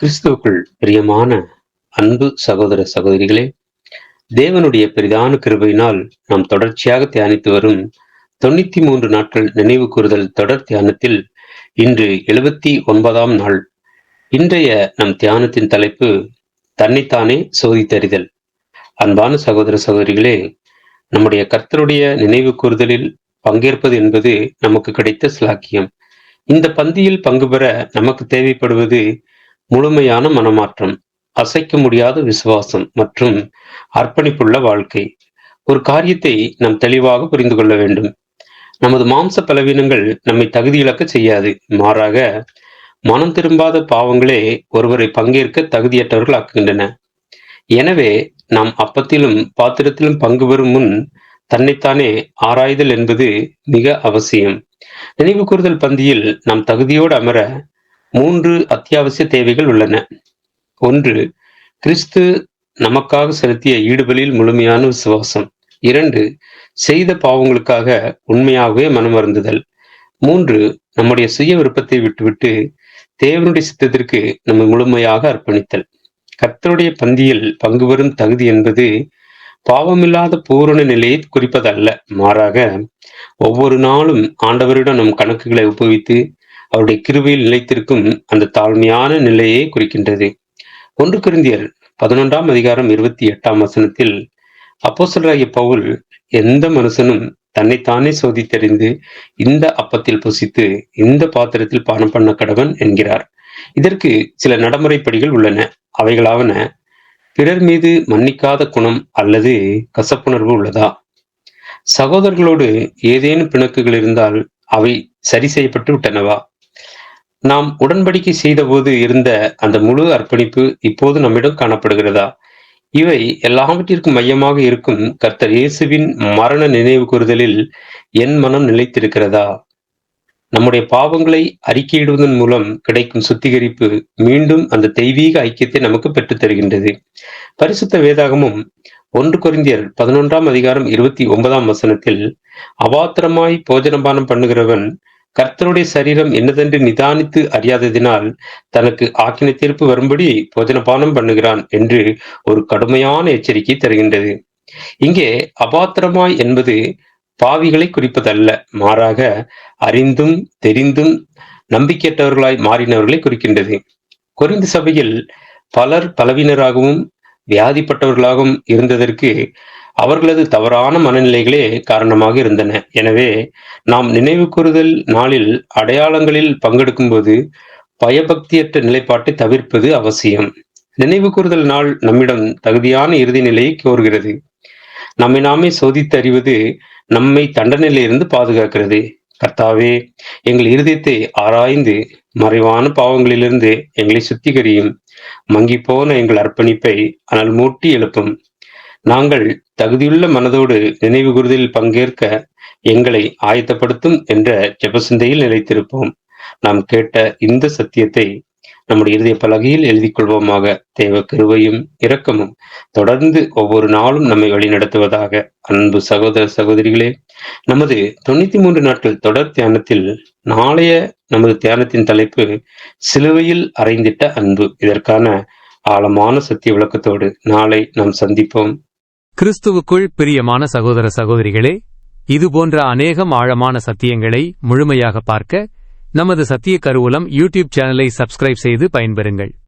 கிறிஸ்துவுக்குள் பிரியமான அன்பு சகோதர சகோதரிகளே, தேவனுடைய பெரிதான கிருபையினால் நாம் தொடர்ச்சியாக தியானித்து வரும் 93 நாட்கள் நினைவு கூறுதல் தொடர் தியானத்தில் இன்று 79ஆம் நாள். இன்றைய நம் தியானத்தின் தலைப்பு தன்னைத்தானே சோதித்தறிதல். அன்பான சகோதர சகோதரிகளே, நம்முடைய கர்த்தருடைய நினைவு கூறுதலில் பங்கேற்பது என்பது நமக்கு கிடைத்த சிலாக்கியம். இந்த பந்தியில் பங்கு பெற நமக்கு தேவைப்படுவது முழுமையான மனமாற்றம், அசைக்க முடியாத விசுவாசம் மற்றும் அர்ப்பணிப்புள்ள வாழ்க்கை. ஒரு காரியத்தை நாம் தெளிவாக புரிந்து கொள்ள வேண்டும். நமது மாம்ச பலவீனங்கள் நம்மை தகுதி இழக்க செய்யாது. மாறாக மனம் திரும்பாத பாவங்களே ஒருவரை பங்கேற்க தகுதியற்றவர்கள் ஆக்குகின்றன. எனவே நாம் அப்பத்திலும் பாத்திரத்திலும் பங்கு பெறும் முன் தன்னைத்தானே ஆராய்தல் என்பது மிக அவசியம். நினைவு கூறுதல் பந்தியில் நாம் தகுதியோடு அமர 3 அத்தியாவசிய தேவைகள் உள்ளன. 1. கிறிஸ்து நமக்காக செலுத்திய ஈடுபலியில் முழுமையான விசுவாசம். 2. செய்த பாவங்களுக்காக உண்மையாகவே மனமருந்துதல். 3. நம்முடைய சுய விருப்பத்தை விட்டுவிட்டு தேவனுடைய சித்தத்திற்கு நம்மை முழுமையாக அர்ப்பணித்தல். கர்த்தருடைய பந்தியில் பங்கு பெறும் தகுதி என்பது பாவமில்லாத பூரண நிலையை குறிப்பதல்ல. மாறாக ஒவ்வொரு நாளும் ஆண்டவரிடம் நம் கணக்குகளை ஒப்புவித்து அவருடைய கிருபையில் நிலைத்திருக்கும் அந்த தாழ்மையான நிலையை குறிக்கின்றது. 1 கொரிந்தியர் 11ஆம் அதிகாரம் 28ஆம் வசனத்தில் அப்போஸ்தலராகிய பவுல், எந்த மனுஷனும் தன்னைத்தானே சோதித்தறிந்து இந்த அப்பத்தில் புசித்து இந்த பாத்திரத்தில் பானம் பண்ண கடவன் என்கிறார். இதற்கு சில நடைமுறைப்படிகள் உள்ளன. அவைகளாவன: பிறர் மீது மன்னிக்காத குணம் அல்லது கசப்புணர்வு உள்ளதா? சகோதரர்களோடு ஏதேனும் பிணக்குகள் இருந்தால் அவை சரி செய்யப்பட்டு விட்டனவா? நாம் உடன்படிக்கை செய்த போது இருந்த அந்த முழு அர்ப்பணிப்பு இப்போது நம்மிடம் காணப்படுகிறதா? இவை எல்லாவற்றிற்கும் மையமாக இருக்கும் கர்த்தர் இயேசுவின் மரண நினைவு கூறுதலில் என் மனம் நிலைத்திருக்கிறதா? நம்முடைய பாவங்களை அறிக்கையிடுவதன் மூலம் கிடைக்கும் சுத்திகரிப்பு மீண்டும் அந்த தெய்வீக ஐக்கியத்தை நமக்கு பெற்றுத் தருகின்றது. பரிசுத்த வேதாகமும் 1 கொரிந்தியர் 11ஆம் அதிகாரம் 29ஆம் வசனத்தில், அபாத்திரமாய் போஜனபானம் பண்ணுகிறவன் கர்த்தருடைய சரீரம் என்னதென்று நிதானித்து அறியாததினால் தனக்கு ஆக்கினை தீர்ப்பு வரும்படி போஜனபானம் பண்ணுகிறான் என்று ஒரு கடுமையான எச்சரிக்கை தருகின்றது. இங்கே அபாத்திரமாய் என்பது பாவிகளை குறிப்பதல்ல, மாறாக அறிந்தும் தெரிந்தும் நம்பிக்கையற்றவர்களாய் மாறினவர்களை குறிக்கின்றது. கொரிந்து சபையில் பலர் பலவீனராகவும் வியாதிப்பட்டவர்களாகவும் இருந்ததற்கு அவர்களது தவறான மனநிலைகளே காரணமாக இருந்தன. எனவே நாம் நினைவு கூறுதல் நாளில் அடையாளங்களில் பங்கெடுக்கும் போது பயபக்தியற்ற நிலைப்பாட்டை தவிர்ப்பது அவசியம். நினைவு கூறுதல் நாள் நம்மிடம் தகுதியான இறுதி நிலையை கோருகிறது. நம்மை நாமே சோதித்து அறிவது நம்மை தண்டனையிலிருந்து பாதுகாக்கிறது. கர்த்தாவே, எங்கள் இருதயத்தை ஆராய்ந்து மறைவான பாவங்களிலிருந்து எங்களை சுத்திகரியும். மங்கி போன எங்கள் அர்ப்பணிப்பை அனல் மூட்டி எழுப்பும். நாங்கள் தகுதியுள்ள மனதோடு நினைவு கூறுதலில் பங்கேற்க எங்களை ஆயத்தப்படுத்தும் என்ற ஜெபசிந்தையில் நிலைத்திருப்போம். நாம் கேட்ட இந்த சத்தியத்தை நம்முடைய இருதய பலகையில் எழுதிக் கொள்வோமாக. தேவ கிருபையும் இரக்கமும் தொடர்ந்து ஒவ்வொரு நாளும் நம்மை வழிநடத்துவதாக. அன்பு சகோதர சகோதரிகளே, நமது 93 நாட்கள் தொடர் தியானத்தில் நாளைய நமது தியானத்தின் தலைப்பு சிலுவையில் அறைந்திட்ட அன்பு. இதற்கான ஆழமான சத்திய விளக்கத்தோடு நாளை நாம் சந்திப்போம். கிறிஸ்துவுக்குள் பிரியமான சகோதர சகோதரிகளே, இதுபோன்ற அநேகம் ஆழமான சத்தியங்களை முழுமையாக பார்க்க நமது சத்திய கருவூலம் யூடியூப் சேனலை சப்ஸ்கிரைப் செய்து பயன்பெறுங்கள்.